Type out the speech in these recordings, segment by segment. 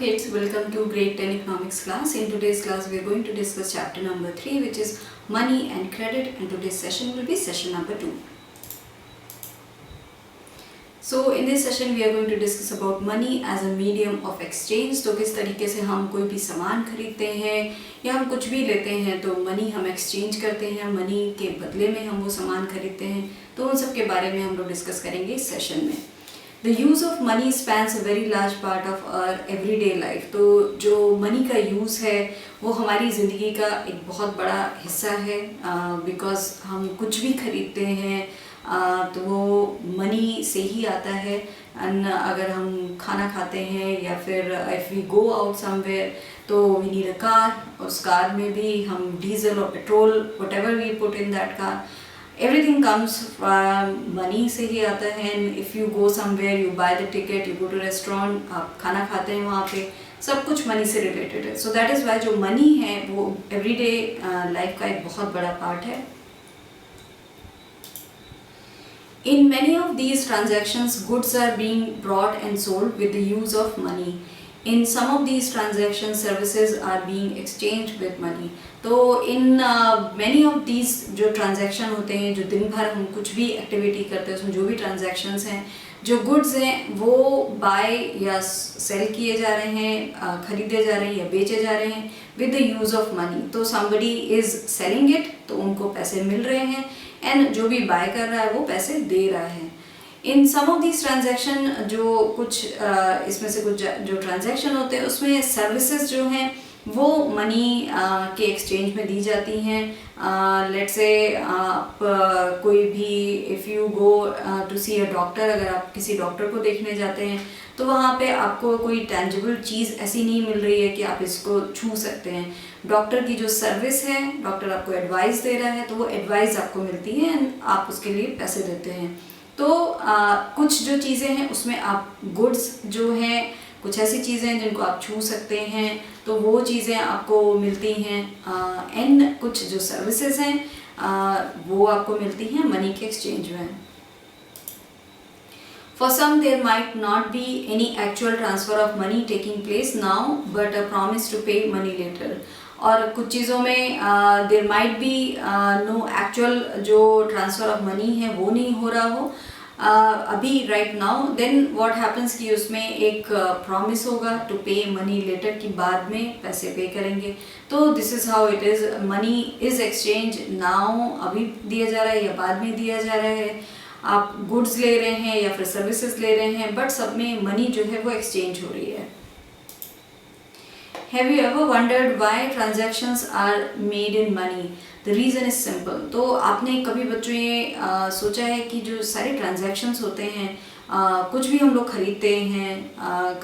kids, welcome to grade 10 economics class. In today's class we are going to discuss chapter number 3, which is money and credit, and today's session will be session number 2. So in this session we are going to discuss about money as a medium of exchange. तो किस तरीके से हम कोई भी सामान खरीदते हैं या हम कुछ भी लेते हैं तो मनी हम एक्सचेंज करते हैं, मनी के बदले में हम वो सामान खरीदते हैं, तो उन सब के बारे में हम लोग डिस्कस करेंगे इस सेशन में. The use of money spans a very large part of our everyday life. तो जो मनी का यूज़ है वो हमारी ज़िंदगी का एक बहुत बड़ा हिस्सा है, बिकॉज़ हम कुछ भी खरीदते हैं तो वो मनी से ही आता है. एंड अगर हम खाना खाते हैं या फिर if we go out somewhere तो वी नीड अ कार, उस कार में भी हम डीजल और petrol whatever we put in that car, everything comes from money से ही आता है. And if you go somewhere, you buy the ticket, you go to restaurant, आप खाना खाते हैं वहाँ पे, सब कुछ मनी से रिलेटेड है. So that is why जो मनी है वो everyday लाइफ का एक बहुत बड़ा पार्ट है. In many of these transactions, goods are being bought and sold with the use of money. In some of these transactions, services are being exchanged with money. तो in many of these जो transaction होते हैं, जो दिन भर हम कुछ भी एक्टिविटी करते हैं उसमें जो भी ट्रांजैक्शंस हैं, जो गुड्स हैं वो बाय या सेल किए जा रहे हैं, खरीदे जा रहे हैं या बेचे जा रहे हैं with the use of money. तो somebody is selling it, तो उनको पैसे मिल रहे हैं, एंड जो भी बाय कर रहा है वो पैसे दे रहा है. इन सम ऑफ दिस ट्रांजैक्शन जो कुछ इसमें से कुछ जो ट्रांजैक्शन होते हैं उसमें सर्विसेज जो हैं वो मनी के एक्सचेंज में दी जाती हैं. लेट्स से आप कोई भी if you go to see a doctor, अगर आप किसी डॉक्टर को देखने जाते हैं तो वहाँ पे आपको कोई टेंजिबल चीज़ ऐसी नहीं मिल रही है कि आप इसको छू सकते हैं. डॉक्टर की जो सर्विस है, डॉक्टर आपको एडवाइस दे रहा है तो वो एडवाइस आपको मिलती है एंड आप उसके लिए पैसे देते हैं. तो कुछ जो चीज़ें हैं उसमें आप गुड्स जो हैं, कुछ ऐसी चीज़ें हैं जिनको आप छू सकते हैं तो वो चीज़ें आपको मिलती हैं, एंड कुछ जो सर्विसेज हैं वो आपको मिलती हैं मनी के एक्सचेंज में. For some there might not be any actual transfer of money taking place now but a promise to pay money later. और कुछ चीज़ों में there might be no actual जो transfer of money है वो नहीं हो रहा हो अभी right now. then what happens कि उसमें एक promise होगा to pay money later कि बाद में पैसे पे करेंगे. तो this is how it is. money is exchange now, अभी दिया जा रहा है या बाद में दिया जा रहा है, आप गुड्स ले रहे हैं या फिर सर्विसेज ले रहे हैं, बट सब में मनी जो है वो एक्सचेंज हो रही है. Have you ever wondered why transactions are made in money? The reason is simple. तो आपने कभी बच्चों ये सोचा है कि जो सारे ट्रांजैक्शंस होते हैं, कुछ भी हम लोग खरीदते हैं,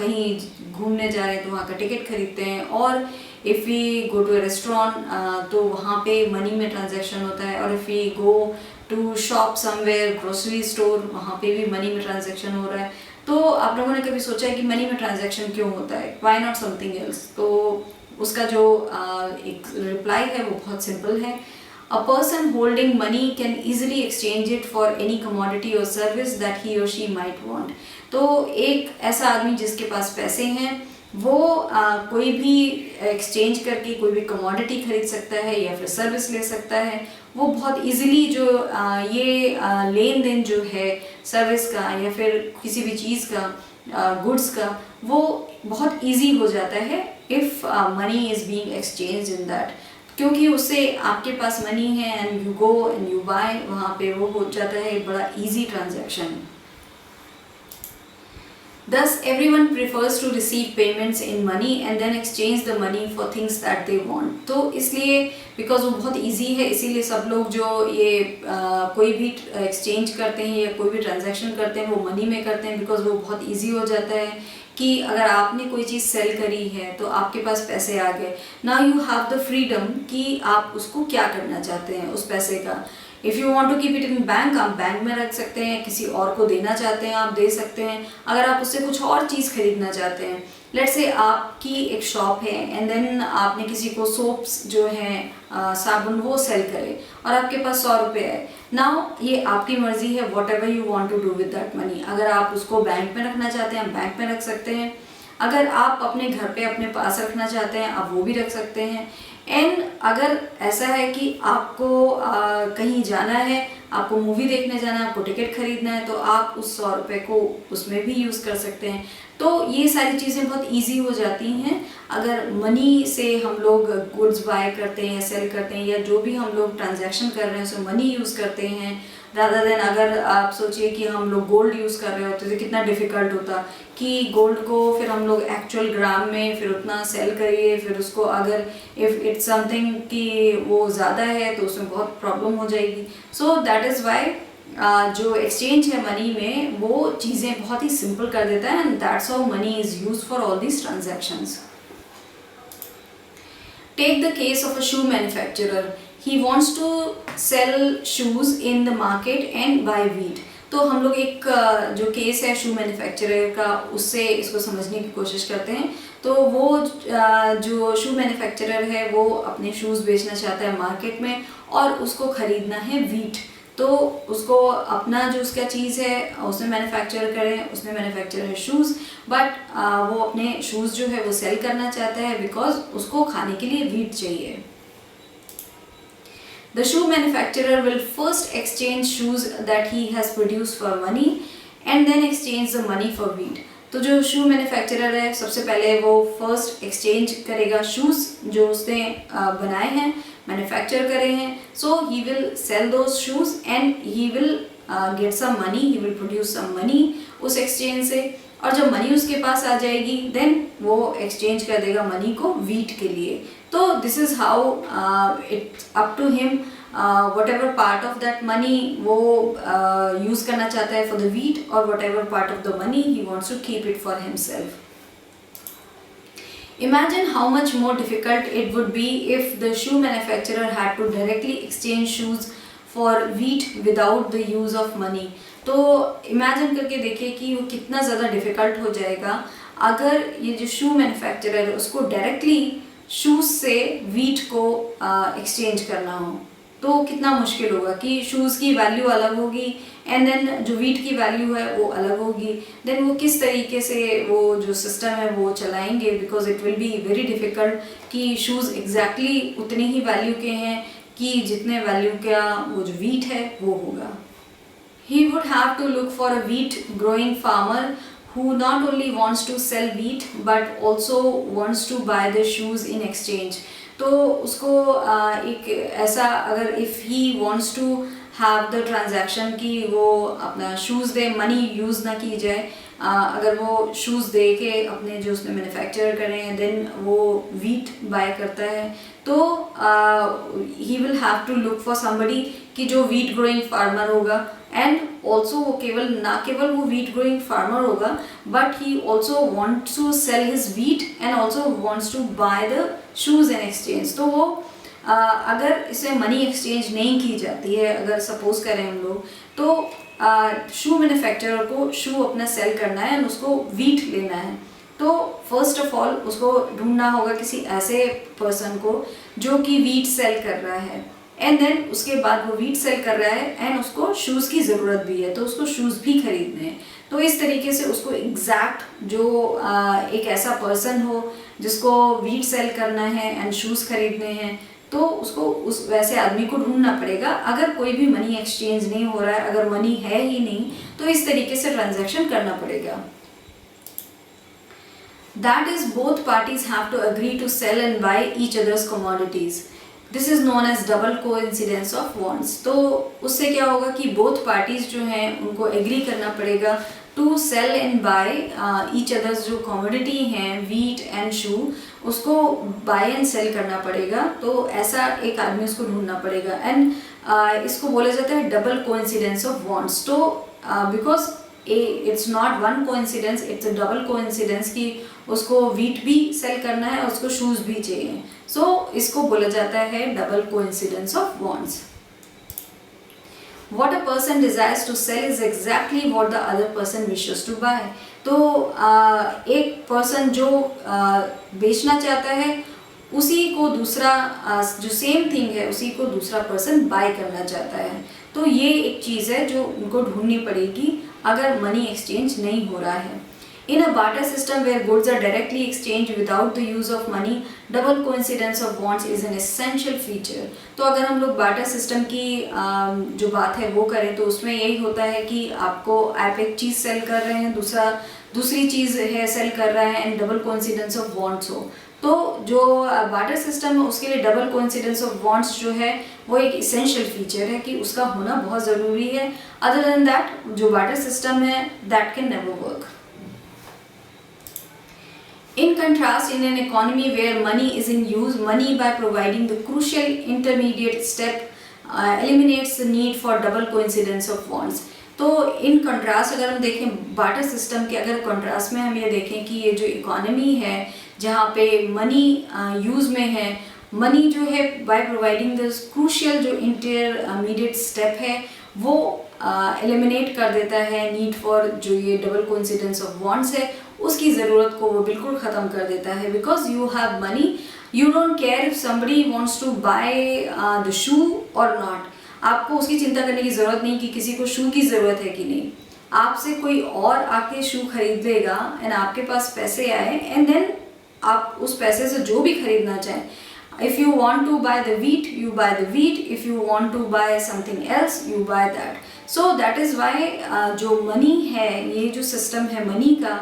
कहीं घूमने जा रहे हैं तो वहाँ का टिकट खरीदते हैं, और if we go to a restaurant तो वहाँ पे मनी में ट्रांजैक्शन होता है, और if we go to shop somewhere, grocery store, वहाँ पे भी मनी में ट्रांजैक्शन हो रहा है. तो आप लोगों ने कभी सोचा है कि मनी में ट्रांजैक्शन क्यों होता है, व्हाई नॉट समथिंग एल्स? तो उसका जो एक रिप्लाई है वो बहुत सिंपल है. A person holding money can easily exchange it for any commodity और सर्विस दैट ही और शी माइट वांट. तो एक ऐसा आदमी जिसके पास पैसे हैं वो कोई भी एक्सचेंज करके कोई भी कमोडिटी खरीद सकता है या फिर सर्विस ले सकता है. वो बहुत इजीली जो ये लेन देन जो है सर्विस का या फिर किसी भी चीज़ का, गुड्स का, वो बहुत इजी हो जाता है if money is being exchange in that, क्योंकि उससे आपके पास मनी है and you go and you buy, वहाँ पे वो हो जाता है बड़ा easy transaction. Thus, everyone prefers to receive payments in money and then exchange the money for things that they want. तो इसलिए because वो बहुत easy है, इसीलिए सब लोग जो ये कोई भी exchange करते हैं या कोई भी transaction करते हैं वो money में करते हैं, because वो बहुत easy हो जाता है कि अगर आपने कोई चीज़ सेल करी है तो आपके पास पैसे आ गए. Now you have the freedom कि आप उसको क्या करना चाहते हैं उस पैसे का. If you want to keep it in bank, आप बैंक में रख सकते हैं, किसी और को देना चाहते हैं आप दे सकते हैं. अगर आप उससे कुछ और चीज़ खरीदना चाहते हैं, लेट्स से आपकी एक शॉप है एंड देन आपने किसी को सोप्स जो हैं साबुन वो सेल करे और आपके पास 100 रुपये है. नाउ ये आपकी मर्जी है, whatever you want to do with that money. अगर आप उसको बैंक में रखना चाहते हैं बैंक में रख सकते हैं, अगर आप अपने घर पे अपने पास रखना चाहते हैं आप वो भी रख सकते हैं। एंड अगर ऐसा है कि आपको कहीं जाना है, आपको मूवी देखने जाना है, आपको टिकट खरीदना है, तो आप उस 100 रुपये को उसमें भी यूज़ कर सकते हैं। तो ये सारी चीज़ें बहुत इजी हो जाती हैं अगर मनी से हम लोग गुड्स बाय करते हैं या सेल करते हैं, या जो भी हम लोग ट्रांजैक्शन कर रहे हैं उसमें मनी यूज़ करते हैं, रादर देन अगर आप सोचिए कि हम लोग गोल्ड यूज़ कर रहे होते तो कितना डिफ़िकल्ट होता कि गोल्ड को फिर हम लोग एक्चुअल ग्राम में फिर उतना सेल करिए, फिर उसको अगर इफ़ इट्स समथिंग कि वो ज़्यादा है तो उसमें बहुत प्रॉब्लम हो जाएगी। सो दैट इज़ वाई जो एक्सचेंज है मनी में वो चीज़ें बहुत ही सिंपल कर देता है, and that's how many is used for all these transactions. Take the case of a shoe manufacturer. He wants to sell shoes in the market and buy wheat. तो हम लोग एक जो केस है शू मैन्युफैक्चरर का उससे इसको समझने की कोशिश करते हैं। तो वो जो शू मैन्युफैक्चरर है वो अपने शूज़ बेचना चाहता है मार्केट में और उसको ख़रीदना है वीट। तो उसको अपना जो उसका चीज़ है उसमें मैन्युफैक्चर करें, उसमें मैन्युफैक्चर है शूज़, बट वो अपने शूज़ जो है वो सेल करना चाहता है बिकॉज उसको खाने के लिए वीट चाहिए। The shoe manufacturer will first exchange shoes that he has produced for money and then exchange the money for wheat. तो जो शू मैन्युफैक्चरर है सबसे पहले वो फर्स्ट एक्सचेंज करेगा शूज़ जो उसने बनाए हैं, मैन्युफैक्चर करे हैं। So he will sell those shoes and he will get some money, he will produce some money उस एक्सचेंज से, और जब मनी उसके पास आ जाएगी देन वो एक्सचेंज कर देगा मनी को वीट के लिए। तो this is how it's up to him whatever part of that money वो यूज़ करना चाहता है for the wheat, और whatever part of the money he wants to keep it for himself. Imagine how much more difficult it would be if the shoe manufacturer had to directly exchange shoes for wheat without the use of money. तो imagine करके देखिए कि वो कितना ज़्यादा difficult हो जाएगा अगर ये जो शू मैन्युफैक्चरर है उसको डायरेक्टली शूज़ से वीट को एक्सचेंज करना हो। तो कितना मुश्किल होगा कि शूज़ की वैल्यू अलग होगी एंड देन जो वीट की वैल्यू है वो अलग होगी। देन वो किस तरीके से वो जो सिस्टम है वो चलाएंगे, because it will be very difficult कि शूज़ एग्जैक्टली उतने ही वैल्यू के हैं कि जितने वैल्यू का वो जो वीट है वो होगा। He would have to look for a wheat growing farmer who not only wants to sell wheat but also wants to buy the shoes in exchange. तो उसको एक ऐसा अगर if he wants to have the transaction कि वो अपना shoes दे, money use ना की जाए, अगर वो शूज़ दे के अपने जो उसने मैन्युफैक्चर करे हैं देन वो वीट बाय करता है, तो he will have to look for somebody कि जो वीट ग्रोइंग फार्मर होगा, एंड ऑल्सो वो केवल वो वीट ग्रोइंग फार्मर होगा but he also wants to sell his wheat and also wants to buy the shoes in exchange. तो वो अगर इसमें मनी एक्सचेंज नहीं की जाती है, अगर सपोज करें हम लोग, तो शू मैन्युफैक्चरर को शू अपना सेल करना है एंड उसको वीट लेना है, तो फर्स्ट ऑफ ऑल उसको ढूंढना होगा किसी ऐसे पर्सन को जो कि वीट सेल कर रहा है, एंड देन उसके बाद वो वीट सेल कर रहा है एंड उसको शूज़ की ज़रूरत भी है तो उसको शूज़ भी खरीदने हैं। तो इस तरीके से उसको एग्जैक्ट जो एक ऐसा पर्सन हो जिसको वीट सेल करना है एंड शूज़ खरीदने हैं, तो उसको उस वैसे आदमी को ढूंढना पड़ेगा। अगर कोई भी मनी एक्सचेंज नहीं हो रहा है, अगर मनी है ही नहीं, तो इस तरीके से ट्रांजैक्शन करना पड़ेगा। That is, both parties have to agree to sell and buy each other's commodities. This is known as double coincidence of wants. तो उससे क्या होगा कि both parties जो हैं उनको एग्री करना पड़ेगा to sell and buy each others जो कमोडिटी हैं वीट एंड शू, उसको बाय एंड सेल करना पड़ेगा। तो ऐसा एक आदमी उसको ढूंढना पड़ेगा, एंड इसको बोला जाता है डबल कोइंसिडेंस ऑफ वांट्स। तो because it's not one coincidence, it's a double coincidence कि उसको वीट भी सेल करना है और उसको शूज़ भी चाहिए। सो इसको बोला जाता है double coincidence of wants. What a person desires to sell is exactly what the other person wishes to buy. तो एक पर्सन जो बेचना चाहता है उसी को दूसरा जो सेम थिंग है उसी को दूसरा पर्सन बाय करना चाहता है। तो ये एक चीज़ है जो उनको ढूंढनी पड़ेगी अगर मनी एक्सचेंज नहीं हो रहा है। In a barter system where goods are directly exchanged without the use of money, double coincidence of wants is an essential feature. तो अगर हम लोग barter system की जो बात है वो करें तो उसमें यही होता है कि आपको आप एक चीज़ सेल कर रहे हैं, दूसरी चीज़ है सेल कर रहा है, and double coincidence of wants हो। तो जो बार्टर सिस्टम है उसके लिए डबल कोइंसिडेंस ऑफ वांट्स जो है वो एक इसेंशियल फीचर है कि उसका होना बहुत ज़रूरी है। अदर देन दैट जो बार्टर सिस्टम है that can never work. In contrast, in an economy where money is in use, money by providing the crucial intermediate step eliminates the need for double coincidence of wants. तो in contrast अगर हम देखें barter system के, अगर contrast में हम ये देखें कि ये जो इकोनॉमी है जहाँ पे मनी यूज़ में है, मनी जो है बाय प्रोवाइडिंग द क्रूशियल जो इंटरमीडिएट स्टेप है वो एलिमिनेट कर देता है नीड फॉर जो ये डबल कोइंसिडेंस ऑफ वांट्स है उसकी ज़रूरत को वो बिल्कुल ख़त्म कर देता है। Because you have money, you don't care if somebody wants to buy the shoe और नॉट। आपको उसकी चिंता करने की ज़रूरत नहीं कि किसी को शू की ज़रूरत है कि नहीं। आपसे कोई और आके शू खरीद लेगा एंड आपके पास पैसे आए एंड देन आप उस पैसे से जो भी खरीदना चाहें, if you want to buy the wheat you buy the wheat, if you want to buy something else you buy that. So that is why जो मनी है, ये जो सिस्टम है मनी का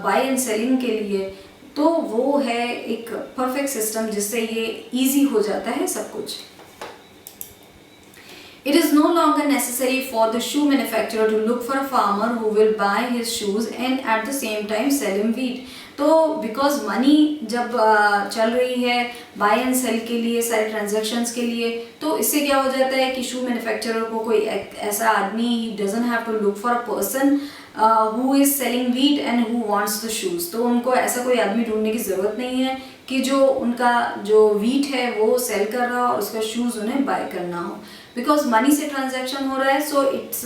बाय एंड सेलिंग के लिए, तो वो है एक परफेक्ट सिस्टम जिससे ये इजी हो जाता है सब कुछ। It is no longer necessary for the shoe manufacturer to look for a farmer who will buy his shoes and at the same time sell him wheat. तो बिकॉज मनी जब चल रही है बाय एंड सेल के लिए, सारे transactions के लिए, तो इससे क्या हो जाता है कि शू मैन्युफैक्चरर को कोई ऐसा आदमी, he doesn't have to look for a person who is selling wheat and who wants the shoes. तो उनको ऐसा कोई आदमी ढूंढने की ज़रूरत नहीं है कि जो उनका जो वीट है वो सेल कर रहा हो और उसका शूज़ उन्हें बाय करना हो। बिकॉज मनी से ट्रांजैक्शन हो रहा है, so it's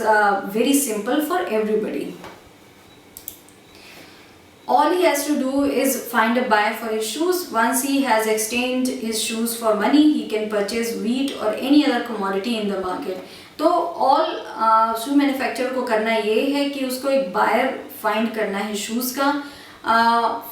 very simple for everybody. All he has to do is find a buyer for his shoes. Once he has exchanged his shoes for money, he can purchase wheat or any other commodity in the market. तो all शू manufacturer को करना ये है कि उसको एक buyer find करना है शूज़ का,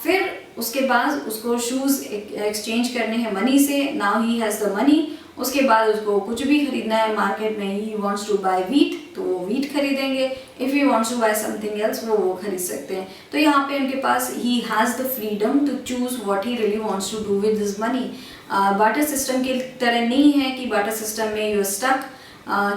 फिर उसके बाद उसको शूज़ एक्सचेंज करने हैं मनी से। Now he has the money, उसके बाद उसको कुछ भी खरीदना है मार्केट में, he wants to buy wheat तो वो वीट खरीदेंगे, if he wants to buy something else वो खरीद सकते हैं। तो यहाँ पे उनके पास he has the freedom to choose what he really wants to do with this money. Barter system की तरह नहीं है कि बार्टर सिस्टम में यू स्टक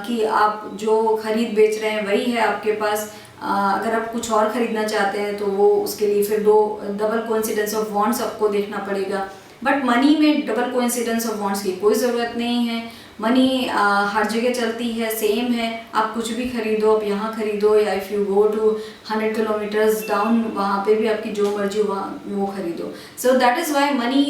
कि आप जो खरीद बेच रहे हैं वही है आपके पास। अगर आप कुछ और ख़रीदना चाहते हैं तो वो उसके लिए फिर डबल कोइंसिडेंस ऑफ वांट्स आपको देखना पड़ेगा। बट मनी में डबल कोइंसिडेंस ऑफ वांट्स की कोई ज़रूरत नहीं है। मनी हर जगह चलती है, सेम है, आप कुछ भी खरीदो, आप यहाँ खरीदो या if you go to 100 kilometres down वहाँ पे भी आपकी जो मर्जी वहाँ वो खरीदो। So that is why money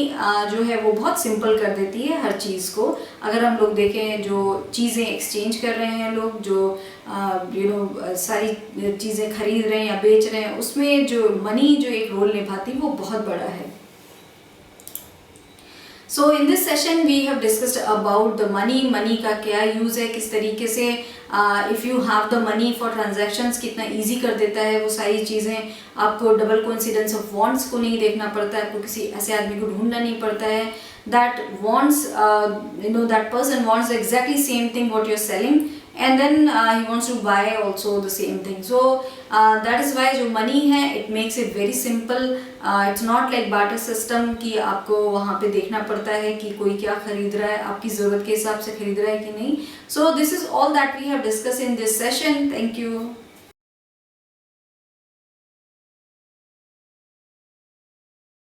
जो है वो बहुत सिंपल कर देती है हर चीज़ को। अगर हम लोग देखें जो चीज़ें एक्सचेंज कर रहे हैं लोग, जो सारी चीज़ें खरीद रहे हैं या बेच रहे हैं, उसमें जो मनी जो एक रोल निभाती है वो बहुत बड़ा है। So in this session we have discussed about the money का क्या यूज़ है, किस तरीके से if you have the money for transactions कितना easy कर देता है वो सारी चीज़ें। आपको डबल कोइंसिडेंस ऑफ वांट्स को नहीं देखना पड़ता है, आपको किसी ऐसे आदमी को ढूंढना नहीं पड़ता है that wants that person wants exactly same thing what you're selling and then he wants to buy also the same thing. So that is why जो money है it makes it very simple. It's not like barter system कि आपको वहाँ पे देखना पड़ता है कि कोई क्या खरीद रहा है, आपकी ज़रूरत के हिसाब से खरीद रहा है कि नहीं। So this is all that we have discussed in this session. Thank you.